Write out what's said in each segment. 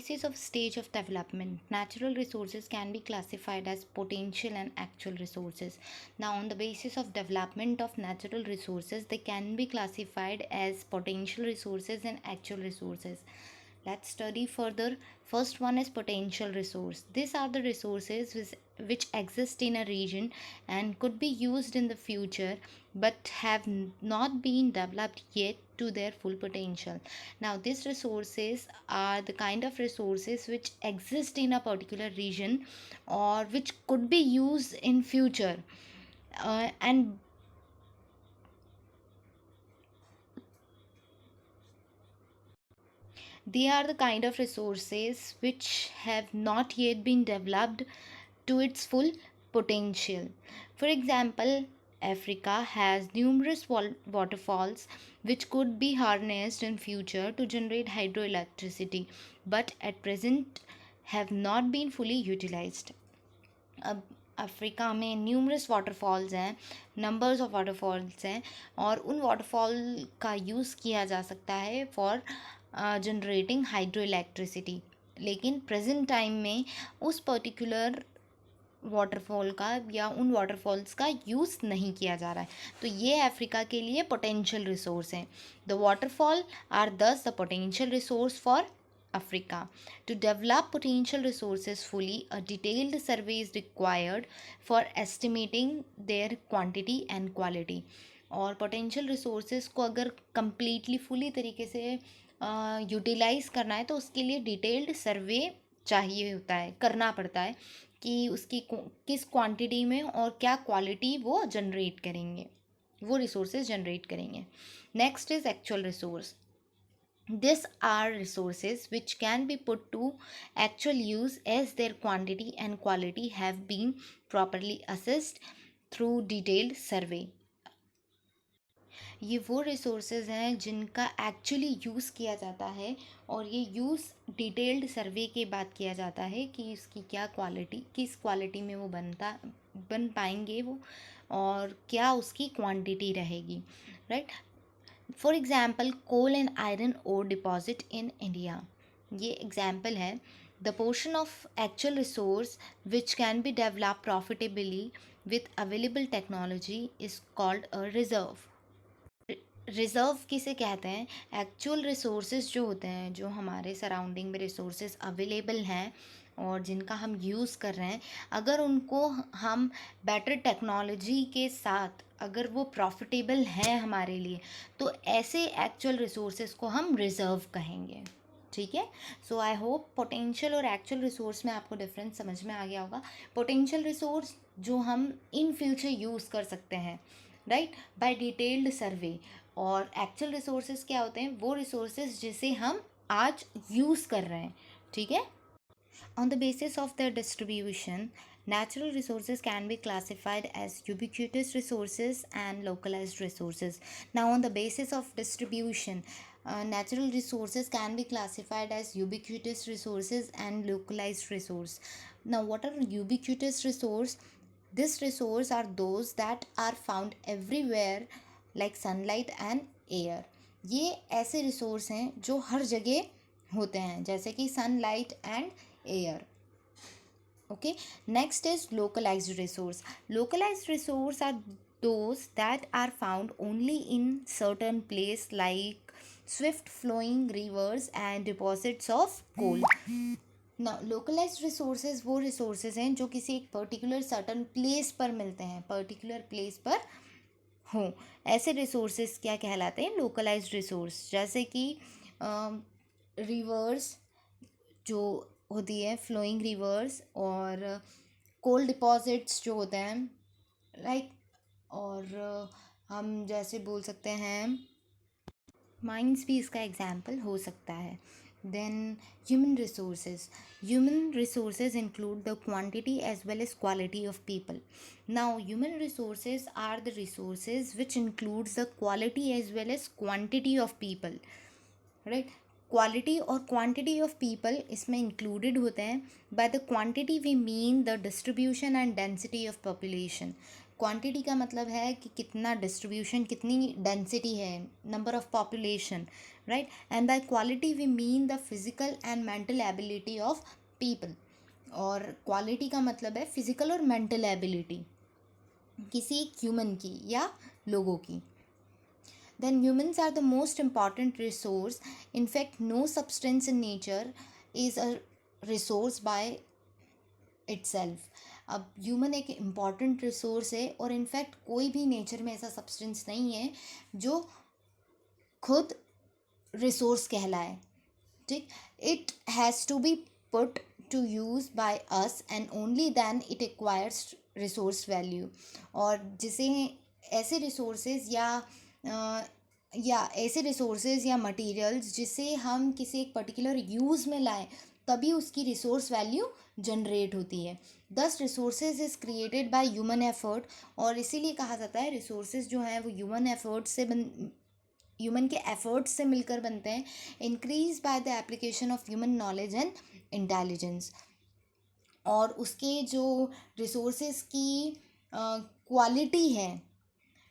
Basis of stage of development, natural resources can be classified as potential and actual resources. Now, on the basis of development of natural resources, they can be classified as potential resources and actual resources. Let's study further. First one is potential resource. These are the resources which exist in a region and could be used in the future but have not been developed yet to their full potential. Now, these resources are the kind of resources which exist in a particular region or which could be used in future, and they are the kind of resources which have not yet been developed to its full potential. For example, Africa has numerous waterfalls which could be harnessed in future to generate hydroelectricity, but at present have not been fully utilized. अब Africa में numerous waterfalls हैं, numbers of waterfalls हैं, और उन waterfall का use किया जा सकता है फॉर जनरेटिंग हाइड्रो इलेक्ट्रिसिटी, लेकिन प्रेजेंट टाइम में उस पर्टिकुलर वाटरफॉल का या उन वाटरफॉल्स का यूज़ नहीं किया जा रहा है. तो ये अफ्रीका के लिए पोटेंशियल रिसोर्स हैं. द वाटरफॉल आर दस the potential resource for Africa. To develop potential resources fully, a detailed survey is required for estimating their quantity and quality. और potential resources को अगर completely fully तरीके से utilise करना है तो उसके लिए डिटेल्ड सर्वे चाहिए होता है, करना पड़ता है कि उसकी किस क्वांटिटी में और क्या क्वालिटी वो जनरेट करेंगे, वो रिसोर्सेज जनरेट करेंगे. Next is actual resource. These are resources which can be put to actual use as their quantity and quality have been properly assessed through detailed survey. ये वो resources हैं जिनका actually use किया जाता है और ये यूज़ डिटेल्ड सर्वे के बाद किया जाता है कि इसकी क्या क्वालिटी, किस क्वालिटी में वो बन पाएंगे वो, और क्या उसकी क्वांटिटी रहेगी, right. For example, coal and iron ore deposit in India, ये एग्जाम्पल है. The portion of actual resource which can be develop profitably with available technology is called a reserve. Reserve किसे कहते हैं? एक्चुअल रिसोर्सेज जो होते हैं, जो हमारे सराउंडिंग में रिसोर्सेज अवेलेबल हैं और जिनका हम यूज़ कर रहे हैं, अगर उनको हम बेटर टेक्नोलॉजी के साथ अगर वो प्रॉफिटेबल हैं हमारे लिए, तो ऐसे एक्चुअल रिसोर्सेज को हम रिज़र्व कहेंगे. ठीक है. सो आई होप पोटेंशियल और एक्चुअल रिसोर्स में आपको डिफरेंस समझ में आ गया होगा. पोटेंशियल रिसोर्स जो हम इन फ्यूचर यूज़ कर सकते हैं, राइट, बाय डिटेल्ड सर्वे. और एक्चुअल रिसोर्सेज क्या होते हैं? वो रिसोर्सेज जिसे हम आज यूज़ कर रहे हैं. ठीक है. On the basis of their distribution, natural resources can be classified as ubiquitous resources and localized resources. Now, on the basis of distribution, natural resources can be classified as ubiquitous resources and localized resource. Now, what are ubiquitous resource? These resources are those that are found everywhere like sunlight and air. ये ऐसे resource हैं जो हर जगह होते हैं, जैसे कि sunlight and air. Okay. Next is localized resource. Localized resource are those that are found only in certain place like swift flowing rivers and deposits of coal. ना लोकलाइज्ड रिसोर्सेज वो रिसोर्सेज हैं जो किसी एक पर्टिकुलर सर्टन प्लेस पर मिलते हैं, particular place पर हों. ऐसे रिसोर्सेज क्या कहलाते हैं? Localised resource. जैसे कि रिवर्स जो होती है, फ्लोइंग रिवर्स, और कोल डिपॉजिट्स जो होते हैं, राइट. और हम जैसे बोल सकते हैं माइंस भी इसका एग्जाम्पल हो सकता है. Then human resources. Human resources include the quantity as well as quality of people. Now, human resources are the resources which includes the quality as well as quantity of people, right. Quality और quantity of people इसमें included होते हैं. By the quantity we mean the distribution and density of population. Quantity का मतलब है कि कितना distribution, कितनी डेंसिटी है, number of population, right. And by quality we mean the physical and mental ability of people. और क्वालिटी का मतलब है फिजिकल और मेंटल एबिलिटी किसी एक ह्यूमन की या लोगों की. Then humans are the most important resource. In fact, no substance in nature is a resource by itself. अब ह्यूमन एक इम्पॉर्टेंट रिसोर्स है और इनफैक्ट कोई भी नेचर में ऐसा सब्सटेंस नहीं है जो खुद रिसोर्स कहलाए. ठीक. It has to be put to use by us and only then it acquires resource value. और जिसे ऐसे रिसोर्सेज ऐसे रिसोर्सेज या मटेरियल्स जिसे हम किसी एक पर्टिकुलर यूज़ में लाएं तभी उसकी रिसोर्स वैल्यू जनरेट होती है. दस resources is created by human effort. और इसीलिए कहा जाता है रिसोर्सेज जो हैं वो ह्यूमन के एफर्ट्स से मिलकर बनते हैं. Increase by the application of human knowledge and intelligence. और उसके जो रिसोर्सेज की क्वालिटी है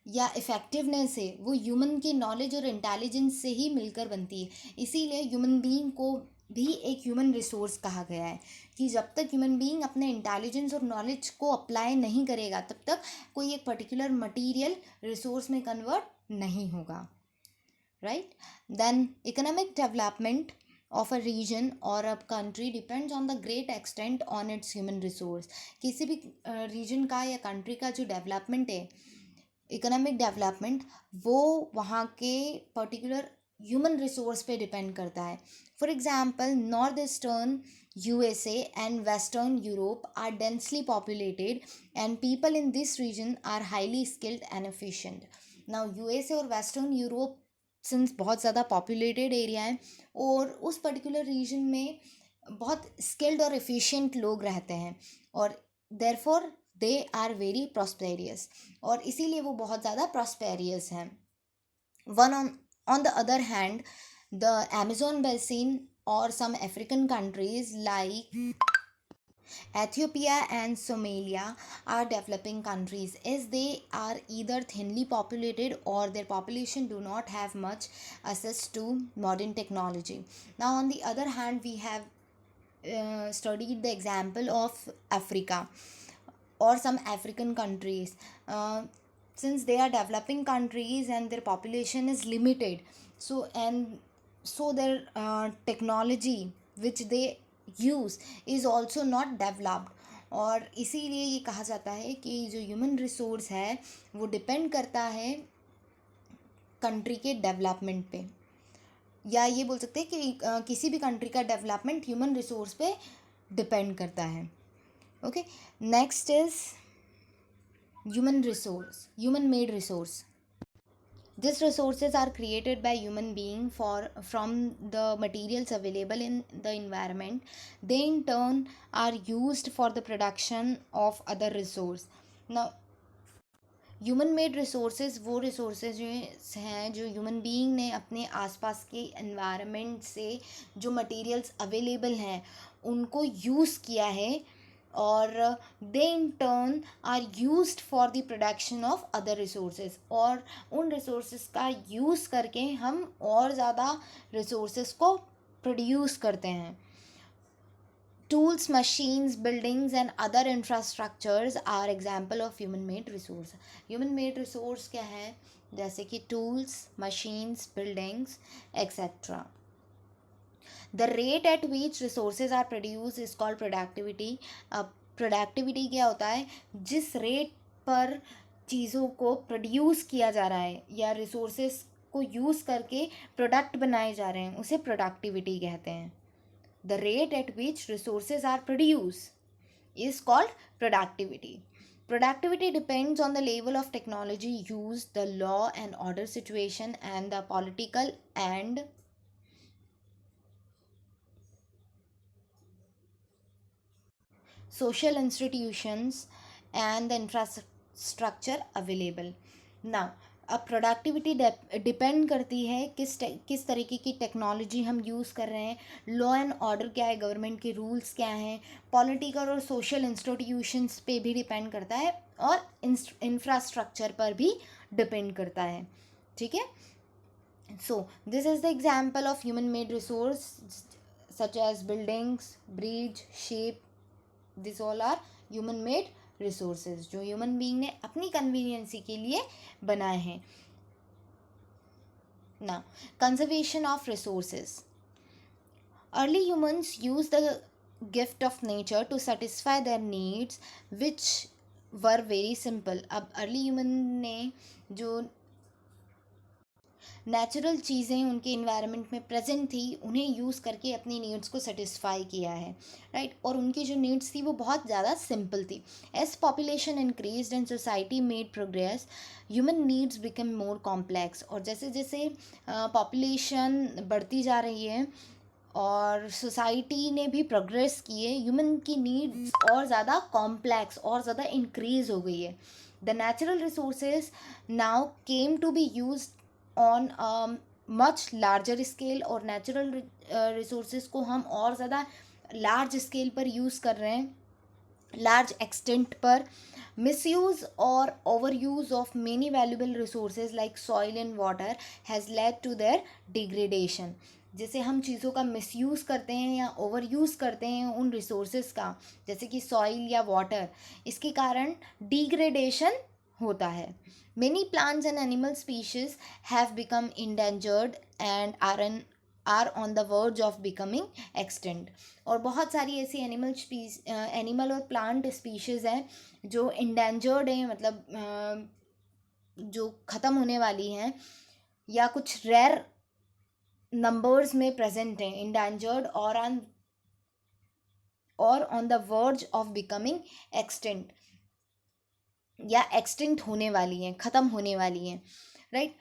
या इफ़ेक्टिवनेस है वो ह्यूमन के नॉलेज और इंटेलिजेंस से ही मिलकर बनती है. इसीलिए ह्यूमन बीइंग को भी एक ह्यूमन रिसोर्स कहा गया है कि जब तक ह्यूमन बीइंग अपने इंटेलिजेंस और नॉलेज को अप्लाई नहीं करेगा तब तक कोई एक पर्टिकुलर मटेरियल रिसोर्स में कन्वर्ट नहीं होगा. Right. Then economic development of a region or a country depends on the great extent on its human resource. किसी भी रीजन का या कंट्री का जो डेवलपमेंट है, इकोनॉमिक डेवलपमेंट, वो वहाँ के पर्टिकुलर ह्यूमन रिसोर्स पे डिपेंड करता है. For example, north eastern USA and Western Europe are densely populated and people in this region are highly skilled and efficient. Now USA और वेस्टर्न यूरोप सिंस बहुत ज़्यादा populated area है और उस particular reason में बहुत स्किल्ड और efficient लोग रहते हैं और therefore they are very prosperous. और इसीलिए वो बहुत ज़्यादा प्रॉस्पेरियस हैं. One on the other hand the Amazon basin और some African countries like Ethiopia and Somalia are developing countries as they are either thinly populated or their population do not have much access to modern technology. Now, on the other hand, we have studied the example of Africa or some African countries. Since they are developing countries and their population is limited, so their technology which they use is also not developed. और इसीलिए ये कहा जाता है कि जो human resource है वो डिपेंड करता है कंट्री के डेवलपमेंट पे, या ये बोल सकते हैं कि किसी भी कंट्री का डेवलपमेंट ह्यूमन रिसोर्स पे डिपेंड करता है. Okay. Next is human made resource. These resources are created by human being from the materials available in the environment. They in turn are used for the production of other resource. Now, human made resources वो resources जो हैं जो human being ने अपने आसपास के environment से जो मटेरियल्स अवेलेबल हैं उनको यूज़ किया है और they in turn are used for the production of other resources. और उन रिसोर्सेज का यूज़ करके हम और ज़्यादा रिसोर्सेज को प्रोड्यूस करते हैं. Tools, machines, buildings and other infrastructures are example of human made resource. Human made resource क्या है? जैसे कि tools, machines, buildings, etc. The rate at which resources are produced is called productivity. अब productivity क्या होता है? जिस रेट पर चीज़ों को प्रोड्यूस किया जा रहा है या रिसोर्सेज को यूज़ करके प्रोडक्ट बनाए जा रहे हैं उसे प्रोडक्टिविटी कहते हैं. The rate at which resources are produced is called productivity. Productivity depends on the level of technology used, the law and order situation, and the political and social institutions and the infrastructure available. Now, अब productivity depend करती है किस तरीके की technology हम use कर रहे हैं, लॉ एंड ऑर्डर क्या है, गवर्नमेंट के रूल्स क्या हैं, पॉलिटिकल और सोशल इंस्टीट्यूशंस पे भी डिपेंड करता है, और इंफ्रास्ट्रक्चर पर भी डिपेंड करता है, ठीक है. So this is the example of human made resource such as buildings, bridge, ship. This all are human made resources जो ह्यूमन बीइंग ने अपनी कन्वीनियंसी के लिए बनाए हैं. Now conservation of resources. Early humans use the gift of nature to satisfy their needs which were very simple. अब early human ने जो नेचुरल चीज़ें उनके इन्वायरमेंट में प्रेजेंट थी उन्हें यूज़ करके अपनी नीड्स को सेटिस्फाई किया है, राइट. और उनकी जो नीड्स थी वो बहुत ज़्यादा सिंपल थी. As population increased and society made progress, human needs become more complex. और जैसे जैसे पॉपुलेशन बढ़ती जा रही है और सोसाइटी ने भी प्रोग्रेस किए, ह्यूमन की नीड्स और ज़्यादा कॉम्प्लेक्स और ज़्यादा इंक्रीज हो गई है. The natural resources now came to be use on much larger scale. और नेचुरल रिसोर्सेज को हम और ज़्यादा लार्ज स्केल पर यूज़ कर रहे हैं, लार्ज एक्सटेंट पर. मिसयूज़ और over use of many valuable resources like soil and water has led to their degradation. जैसे हम चीज़ों का मिसयूज़ करते हैं या ओवर यूज़ करते हैं उन रिसोर्सेज का, जैसे कि सॉइल या वाटर, इसके कारण डिग्रेडेशन होता है. Many plants and animal species have become endangered and are on the verge of becoming extinct. और बहुत सारी ऐसी एनिमल और प्लांट स्पीशीज़ हैं जो endangered हैं, मतलब जो ख़त्म होने वाली हैं, या कुछ रेयर नंबर्स में प्रेजेंट हैं, endangered और on the verge of becoming extinct, या एक्सटिंक्ट होने वाली हैं, ख़त्म होने वाली हैं, right.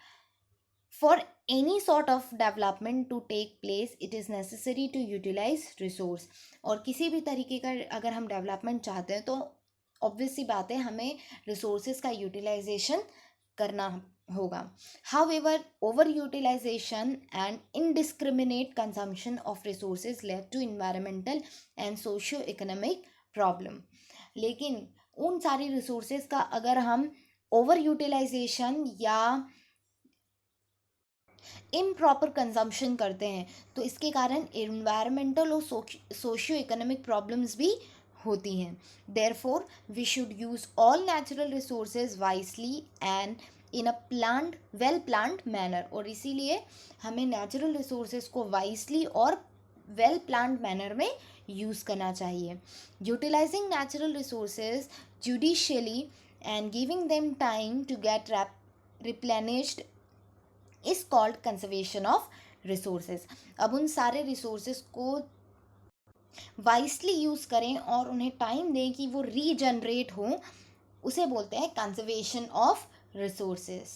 For any sort of development to take place it is necessary to utilise resource. और किसी भी तरीके का अगर हम डेवलपमेंट चाहते हैं तो ऑब्वियस सी बात है हमें रिसोर्सेज का यूटिलाइजेशन करना होगा. However over utilisation and indiscriminate consumption of resources led to environmental and socio economic problem. लेकिन उन सारी रिसोर्सेज का अगर हम ओवर यूटिलाइजेशन या इम्प्रॉपर कंजम्पशन करते हैं तो इसके कारण एनवायरमेंटल और सोशियो इकोनॉमिक प्रॉब्लम्स भी होती हैं. Therefore we should use all natural resources wisely and in a well planned manner. और इसीलिए हमें नेचुरल रिसोर्सेज को वाइजली और वेल प्लान्ड मैनर में यूज़ करना चाहिए. Utilising natural resources judicially and giving them time to get replenished is called conservation of resources. अब उन सारे रिसोर्सेज को वाइसली यूज़ करें और उन्हें टाइम दें कि वो रीजनरेट हों, उसे बोलते हैं conservation of resources.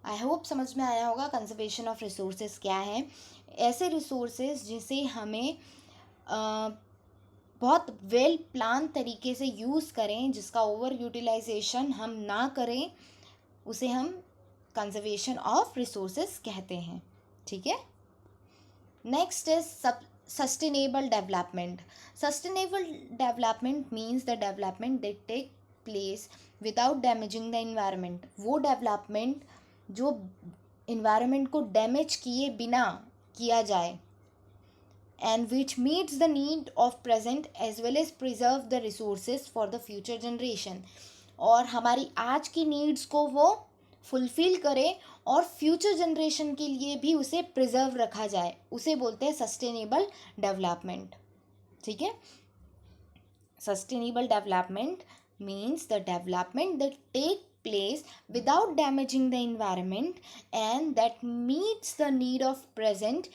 I hope समझ में आया होगा कंजर्वेशन ऑफ रिसोर्सेज क्या है. ऐसे रिसोर्सेज जिसे हमें बहुत वेल प्लान तरीके से यूज़ करें, जिसका ओवर यूटिलाइजेशन हम ना करें, उसे हम कंजर्वेशन ऑफ रिसोर्सेज कहते हैं, ठीक है. Next is sustainable development. Sustainable development means the development that take place without damaging the environment. वो डेवलपमेंट जो इन्वायरमेंट को डैमेज किए बिना किया जाए, and which meets the need of present as well as preserve the resources for the future generation. और हमारी आज की नीड्स को वो फुलफिल करे और फ्यूचर जनरेशन के लिए भी उसे प्रिजर्व रखा जाए, उसे बोलते हैं सस्टेनेबल डेवलपमेंट, ठीक है. Sustainable development means the development that take place without damaging the environment and that meets the need of present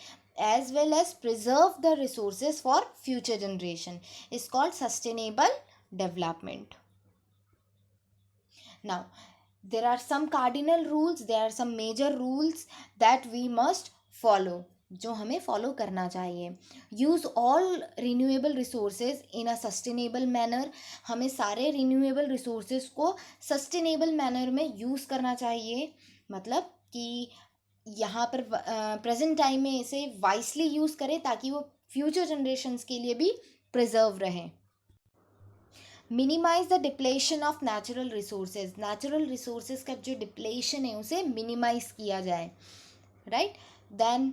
as well as preserve the resources for future generation is called sustainable development. Now there are some cardinal rules, there are some major rules that we must follow, जो हमें follow करना चाहिए. Use all renewable resources in a sustainable manner. हमें सारे renewable resources को sustainable manner में use करना चाहिए. मतलब कि यहाँ पर प्रेजेंट टाइम में इसे वाइसली यूज़ करें ताकि वो फ्यूचर जनरेशन्स के लिए भी प्रिजर्व रहे। Minimise the depletion of natural resources का जो डिप्लेशन है उसे मिनिमाइज किया जाए, right. Then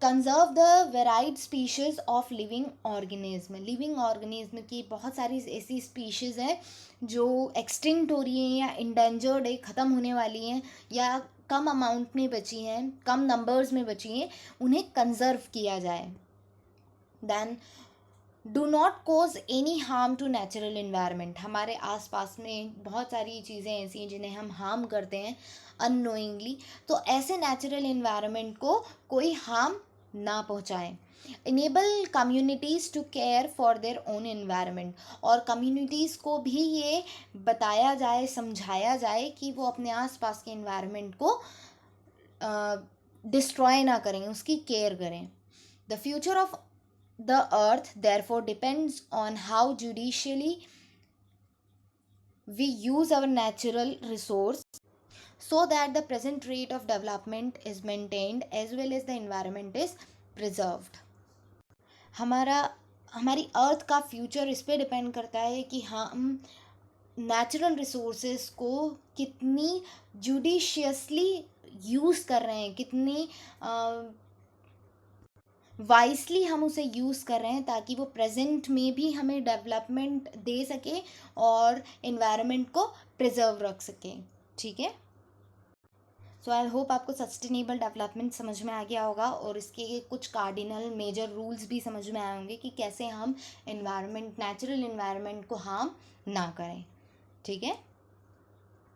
conserve the varied species of living organism की बहुत सारी ऐसी स्पीशीज़ हैं जो एक्सटिंक्ट हो रही हैं या इंडेंजर्ड है, ख़त्म होने वाली हैं या कम अमाउंट में बची हैं, कम नंबर्स में बची हैं, उन्हें कंजर्व किया जाए। Then do not cause any harm to natural environment, हमारे आसपास में बहुत सारी चीज़ें ऐसी हैं जिन्हें हम हार्म करते हैं अननोइंगली, तो ऐसे नेचुरल इन्वायरमेंट को कोई हार्म ना पहुंचाएं। Enable communities to care for their own environment, और कम्युनिटीज़ को भी ये बताया जाए, समझाया जाए कि वो अपने आसपास के इन्वायरमेंट को डिस्ट्रॉय ना करें, उसकी केयर करें। The future of the earth therefore depends on how judiciously we use our natural resource so that the present rate of development is maintained as well as the environment is preserved। हमारी अर्थ का future इस पे depend करता है कि हम natural resources को कितनी जुडिशियसली यूज़ कर रहे हैं, कितनी वाइसली हम उसे यूज़ कर रहे हैं ताकि वो प्रेजेंट में भी हमें डेवलपमेंट दे सके और इन्वायरमेंट को प्रिजर्व रख सके, ठीक है। सो आई होप आपको सस्टेनेबल डेवलपमेंट समझ में आ गया होगा और इसके कुछ कार्डिनल मेजर रूल्स भी समझ में आए होंगे कि कैसे हम नेचुरल इन्वायरमेंट को हार्म ना करें, ठीक है।